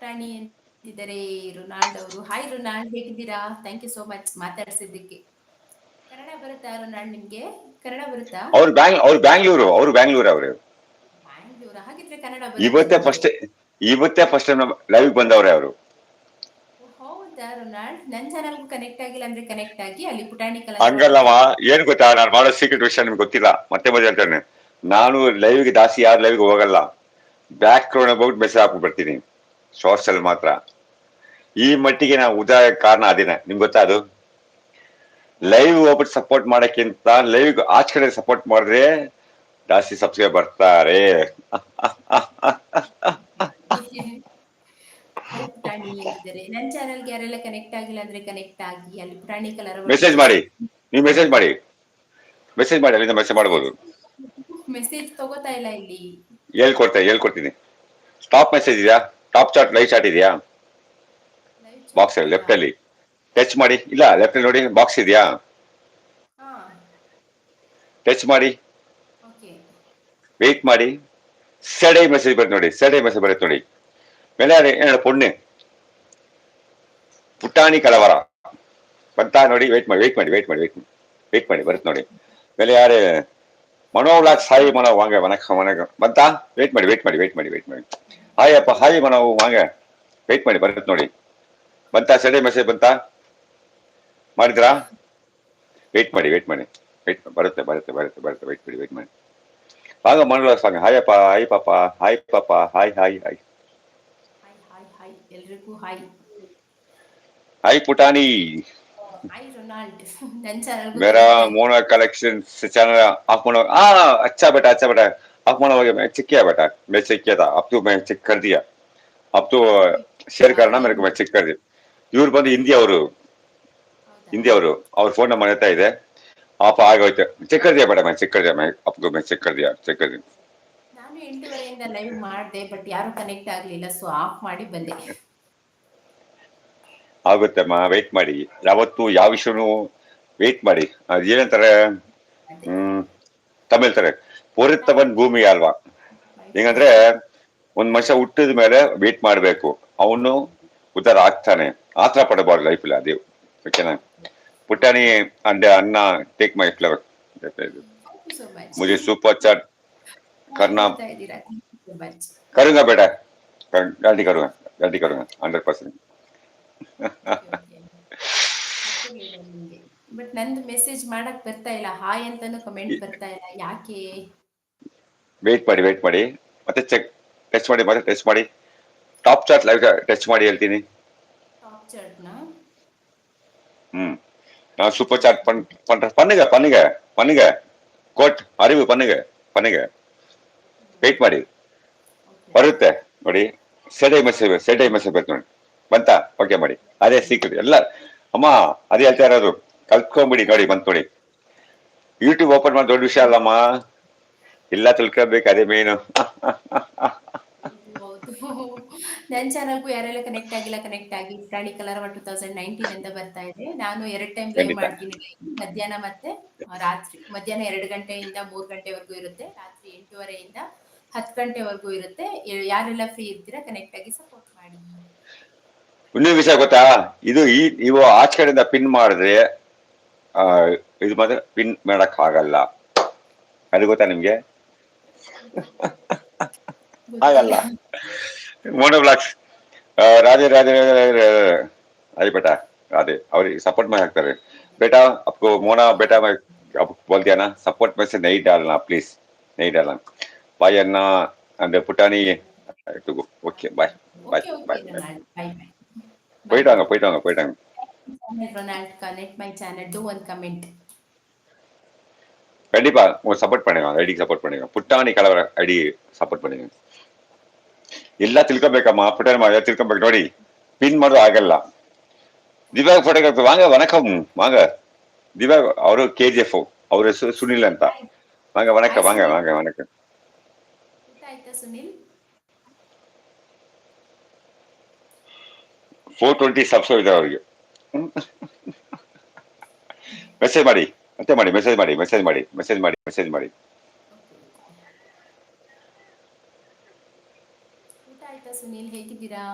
ಪುಟಾಣಿ ಅಂತಿದ್ದಾರೆ ರೊನಾಲ್ಡ್ ಅವರು. ಹಾಯ್ ರೊನಾಲ್ಡ್, ಹೇಗಿದ್ದೀರಾ? ಥ್ಯಾಂಕ್ ಯು ಸೋ ಮಚ್ ಮಾತಾಡ್ಸಿದ್ದಕ್ಕೆ. ಕನ್ನಡ ಬರುತ್ತಾ ರೊನಾಲ್ಡ್ ನಿಮ್ಗೆ? ಕನ್ನಡ ಬರುತ್ತಾ? ಅವ್ರು ಬ್ಯಾಂಗ್ಳೂರು ಅವರು. ಬ್ಯಾಂಗ್ಳೂರ? ಹಾಗಿದ್ರೆ ಕನ್ನಡ ಬರುತ್ತೆ ಇವತ್ತೇ ನಿಮ್ಗೆ. ಫಸ್ಟ್ ಇವತ್ತೇ ಫಸ್ಟ್ ಟೈಮ್ ಲೈವ್ ಬಂದವ್ರೆ ಅವರು. ಓ, ಹೌದಾ ರೊನಾಲ್ಡ್? ನನ್ನ ಚಾನಲ್ಗೂ ಕನೆಕ್ಟ್ ಆಗಿಲ್ಲ ಅಂದ್ರೆ ಕನೆಕ್ಟ್ ಆಗಿ ಅಲ್ಲಿ ಪುಟಾಣಿ ಹಂಗಲ್ಲಮ್ಮ, ಕಲರವ. ಏನ್ ಗೊತ್ತಾ, ನಾನು ಮಾಡೋ ಸೀಕ್ರೆಟ್ ವಿಷಯ ನಿಮ್ಗೆ ಗೊತ್ತಿಲ್ಲ. ಮತ್ತೆ ಮದುವೆ ಹೇಳ್ತೇನೆ, ನಾನು ಲೈವ್ಗೆ ಜಾಸ್ತಿ ಯಾರು ಲೈವ್ಗೆ ಹೋಗಲ್ಲ. ಬ್ಯಾಕ್ ಗ್ರೌಂಡ್ ಹೋಗ್ಬಿಟ್ಟು ಮೆಸೇಜ್ ಹಾಕ್ಬಿಟ್ಟು ಬರ್ತೀನಿ, ಶಾರ್ಟ್ಸ್ ಅಲ್ಲಿ ಮಾತ್ರ. ಈ ಮಟ್ಟಿಗೆ ನಾವು ಉದಾಯ ಕಾರಣ ಅದೇನೆ, ನಿಮ್ಗೆ ಗೊತ್ತಾ ಅದು. ಲೈವ್ ಹೋಗ್ಬಿಟ್ಟು ಸಪೋರ್ಟ್ ಮಾಡಕ್ಕಿಂತ ಲೈವ್ ಆಚ ಕಡೆ ಸಪೋರ್ಟ್ ಮಾಡಿದ್ರೆ ಜಾಸ್ತಿ ಸಬ್ಸ್ಕ್ರೈಬ್ ಬರ್ತಾರೆ. ಹಾಯ್ ಪುಟಾಣಿ ಅಂತಿದ್ದಾರೆ. ನನ್ನ ಚಾನಲ್ಗೆ ಯಾರೆಲ್ಲ ಕನೆಕ್ಟ್ ಆಗಿಲ್ಲ ಅಂದ್ರೆ ಕನೆಕ್ಟ್ ಆಗಿ ಅಲ್ಲಿ ಪುಟಾಣಿ ಕಲರವ ಮೆಸೇಜ್ ಮಾಡಿ, ನೀವು ಮೆಸೇಜ್ ಮಾಡಿ ಅಲ್ಲಿಂದ ಮೆಸೇಜ್ ಮಾಡ್ಬೋದು. ಮೆಸೇಜ್ ತಗೋತಾ ಇಲ್ಲ ಇಲ್ಲಿ. ಹೇಳ್ಕೊಡ್ತೀನಿ. ಟಾಪ್ ಮೆಸೇಜ್ ಇದೆಯಾ? ಟಾಪ್ ಚಾಟ್ ಲೈವ್ ಚಾಟ್ ಇದೆಯಾ? ಲೈವ್ ಬಾಕ್ಸ್ ಚಾಟ್ ಅಲ್ಲಿ ಇಲ್ವಾ? ಲೆಫ್ಟ್ ಅಲ್ಲಿ ಟಚ್ ಮಾಡಿ. ಇಲ್ಲ, ಲೆಫ್ಟ್ ಅಲ್ಲಿ ನೋಡಿ, ಬಾಕ್ಸ್ ಇದೆಯಾ? ಹಾ, ಟಚ್ ಮಾಡಿ, ಓಕೆ. ವೆಯ್ಟ್ ಮಾಡಿ. ಸೆಡೈ ಮೆಸೇಜ್ ಬರುತ್ತೆ ನೋಡಿ. ಮೇಲೆ ಹೇಳ ಪುಣ್ಯ ಪುಟಾಣಿ ಕಲವರ ಬಂತಾ ನೋಡಿ. ವೆಯ್ಟ್ ಮಾಡಿ ಬರುತ್ತೆ ನೋಡಿ. ಮೇಲೆ ಯಾರೇ ಮನೋವ್ಲಾಗ್ ಸಾಯಿ ಮನೋ ವಾಂಗ ವನಕ ಬಂತಾ? ವೆಯ್ಟ್ ಮಾಡಿ. ಹಾಯ್ ಅಪ್ಪ, ಹಾಯ್ ಮನೋ ವಾಂಗ. ವೆಯ್ಟ್ ಮಾಡಿ, ಬರುತ್ತೆ ನೋಡಿ. ಬಂತಾ ಸೆಡೈ ಮೆಸೇಜ್ ಬಂತಾ? ಮಾಡಿದ್ರಾ? ವೆಯ್ಟ್ ಮಾಡಿ. ಬರುತ್ತೆ. ವೆಯ್ಟ್ ಮಾಡಿ. ಆಗ ಮನೋವ್ಲಾಗ್ ಸಾಂಗ್. ಹಾಯ್ ಪಾಪ, ಹಾಯ್. ಹಾಯ್ ಹಾಯ್ ಹಾಯ್, ಎಲ್ರಿಗೂ ಹಾಯ್. ಹಾಯ್ ಪುಟಾಣಿ. Hi Ronald. ನನ್ನ ಚಾನಲ್ಗೂ मेरा ಕನೆಕ್ಟ್ ಆಗಿ. मोना कलेक्शन चैनल आप मोना अच्छा बेटा आप मोना हो गया। मैं चेक किया बेटा, मैं चेक किया था। अब तो मैं चेक कर दिया। अब तो ಯಾರು शेयर करना मेरे ಯಾರು? को, मैं चेक कर दिया। ಇವ್ರು ಬಂದು ಹೌದಾ? ಹಿಂದಿ ಅವರು, ಅವ್ರ ಫೋನ್ ನಂಬರ್ ಹೇಳ್ತಾ ಇದೆ. आप आ गए थे, चेक कर दिया बेटा, मैं चेक कर दिया। मैं आपको मैं चेक कर दिया। ನಾನು 8:30 ಲೈವ್ ಮಾಡಿದೆ, ಬಟ್ ಯಾರು ಕನೆಕ್ಟ್ ಆಗ್ಲಿಲ್ಲ, ಸೊ ಆಫ್ ಮಾಡಿ ಬಂದೆ. ಆಗುತ್ತಮ್ಮ, ವೆಯ್ಟ್ ಮಾಡಿ. ಯಾವತ್ತು ಯಾವ ವಿಷಯನೂ ವೆಯ್ಟ್ ಮಾಡಿ. ಏನಂತಾರೆ, ಅದೇ ತಮಿಳ್ ತಾರೆ ಪೊರಿತ್ತವನ್ ಭೂಮಿ ಅಲ್ವಾ. ಹೆಂಗಂದ್ರೆ ಒಂದ್ ಮನುಷ್ಯ ಹುಟ್ಟಿದ ಮೇಲೆ ವೇಟ್ ಮಾಡ್ಬೇಕು, ಅವನು ಉದ್ಧಾರ ಆಗ್ತಾನೆ. ಆತರ ಪಡಬಾರ್ದು ಲೈಫ್ ಅದೇ. ಓಕೆನಾ ಪುಟಾಣಿ? ಅಂಡ್ ಅನ್ನ take my flower. Thank you so much. मुझे सुपर चैट करना ಮಾತಾಡ್ತಾ ಇದ್ದೀರಾ, ಥ್ಯಾಂಕ್ ಯು ಸೋ ಮಚ್. करूंगा बेटा, जल्दी करूंगा 100%. ಓಕೆ ಓಕೆ, ಗೊತ್ತಿರ್ಲಿಲ್ಲ ನಿಮ್ಗೆ. ಬಟ್ ನಂದು ಮೆಸೇಜ್ ಮಾಡಕ್ ಬರ್ತಾ ಇಲ್ಲ, ಹಾಯ್ ಅಂತಾನು ಕಮೆಂಟ್ ಬರ್ತಾ ಇಲ್ಲ, ಯಾಕೆ? ವೇಟ್ ಮಾಡಿ ಮತ್ತೆ ಟಚ್ ಮಾಡಿ ಟಾಪ್ ಚಾಟ್ ಲೈವ್ ಟಚ್ ಮಾಡಿ ಹೇಳ್ತೀನಿ. ಟಾಪ್ ಚಾಟ್ನ. நான் சூப்பர் சாட் பண்றேன். பண்ணுங்க ಕೋಟ್ ಅರಿವು பண்ணுங்க. ವೆಯ್ಟ್ ಮಾಡಿ, ಓಕೆ. ಬರುತ್ತೆ ನೋಡಿ. ಸೆಡೈ ಮೆಸೇಜ್ ಬರುತ್ತೆ ನೋಡಿ. ಬಂತಾ? ಓಕೆ ಮಾಡಿ. ಅದೇ ಸೀಕ್ರೆಟ್ ಎಲ್ಲ ಅಮ್ಮ, ಅದೇ ಹೇಳ್ತಾ ಇರೋದು. ಕಲ್ತ್ಕೊಂಡ್ಬಿಡಿ ನೋಡಿ, ಬಂತು ನೋಡಿ. ಯೂಟ್ಯೂಬ್ ಓಪನ್ ಮಾಡಿ ದೊಡ್ಡ ವಿಷಯ ಅಲ್ಲಮ್ಮ, ಎಲ್ಲ ತಿಳ್ಕೊಬೇಕು, ಅದೇ ಮೇನು. ಹೌದು ಹೌದು. ನನ್ನ ಚಾನಲ್ಗೂ ಯಾರೆಲ್ಲ ಕನೆಕ್ಟ್ ಆಗಿಲ್ಲ ಕನೆಕ್ಟ್ ಆಗಿ. ಪ್ರಾಣಿ ಕಲರವ 2019 ಅಂತ ಬರ್ತಾ ಇದೆ. ನಾನು 2 ಟೈಮ್ ಲೈವ್ ಖಂಡಿತ. ಮಾಡ್ತೀನಿ. ಮಧ್ಯಾಹ್ನ ಮತ್ತೆ ರಾತ್ರಿ. ಮಧ್ಯಾಹ್ನ 2 ಗಂಟೆಯಿಂದ 3 ಗಂಟೆವರೆಗೂ ಇರುತ್ತೆ, ರಾತ್ರಿ 8:30 ಇಂದ 10 ಗಂಟೆವರೆಗೂ ಇರುತ್ತೆ. ಯಾರೆಲ್ಲ ಫ್ರೀ ಇರ್ತೀರಾ ಕನೆಕ್ಟ್ ಆಗಿ ಸಪೋರ್ಟ್ ಮಾಡಿ. ಇನ್ನೊಂದು ವಿಷಯ ಗೊತ್ತಾ, ನೀವು ಆಚೆ ಕಡೆಯಿಂದ ಪಿನ್ ಮಾಡಿದ್ರೆ ಆ, ಇದು ಮಾತ್ರ ಪಿನ್ ಮಾಡಕ್ ಆಗಲ್ಲ. ಅದು ಗೊತ್ತಾ ನಿಮ್ಗೆ? ಆಗಲ್ಲ. ಗೊತ್ತಿಲ್ಲ. ಮೋನೋ ಬ್ಲಾಕ್ಸ್ ರಾಧೆ ಅದೇ बेटा, राधे ಅವ್ರಿಗೆ सपोर्ट में ಹಾಕ್ತಾರೆ. बेटा आपको मोना बेटा मैं आपको बोल दिया ना, सपोर्ट में से नहीं डालना प्लीज, नहीं डालना. बाय अन्ना and ಪುಟಾಣಿ. Okay, bye. Okay okay Ronald, bye bye. Bye போயிட்டு ಬೈ. வாங்க போயிட்டு வாங்க போயிட்டு வாங்க. Ronald, connect my channel, do one comment. கண்டிப்பா உங்க சப்போர்ட் பண்ணுங்க, ஐடிக்கு சப்போர்ட் பண்ணுங்க. ಪುಟಾಣಿ ಕಲವರ ಐಡಿ ಸಪೋರ್ಟ್ பண்ணுங்க. ಎಲ್ಲ ತಿಳ್ಕೊಬೇಕಮ್ಮ, ಪುಟಾಣಿ ಎಲ್ಲ ತಿಳ್ಕೊಬೇಕು ನೋಡಿ. ಪಿನ್ ಮಾಡೋದು ಆಗಲ್ಲ. ದಿವ್ಯಾಗ್ ಫೋಟೋಗ್ರಾಫಿ ವಾಂಗ ವನಕಂ ವಾಂಗ. ದಿವ್ಯಾಗ್ ಅವರು KGF, ಅವ್ರ ಹೆಸರು ಸುನಿಲ್ ಅಂತ. ವಾಂಗ ವನಕ ಹಾಯ್ ವಾಂಗ ಸುನಿಲ್, ವಾಂಗ ವನಕ. ಊಟ ಆಯ್ತಾ ಸುನಿಲ್? 420 ಸಬ್ಸ್ಕ್ರೈಬ್ ಇದೆ ಅವ್ರಿಗೆ. ಮೆಸೇಜ್ ಮಾಡಿ, ಮೆಸೇಜ್ ಮಾಡಿ. Okay okay. ಊಟ ಆಯ್ತಾ ಸುನಿಲ್, ಹೇಗಿದ್ದೀರಾ?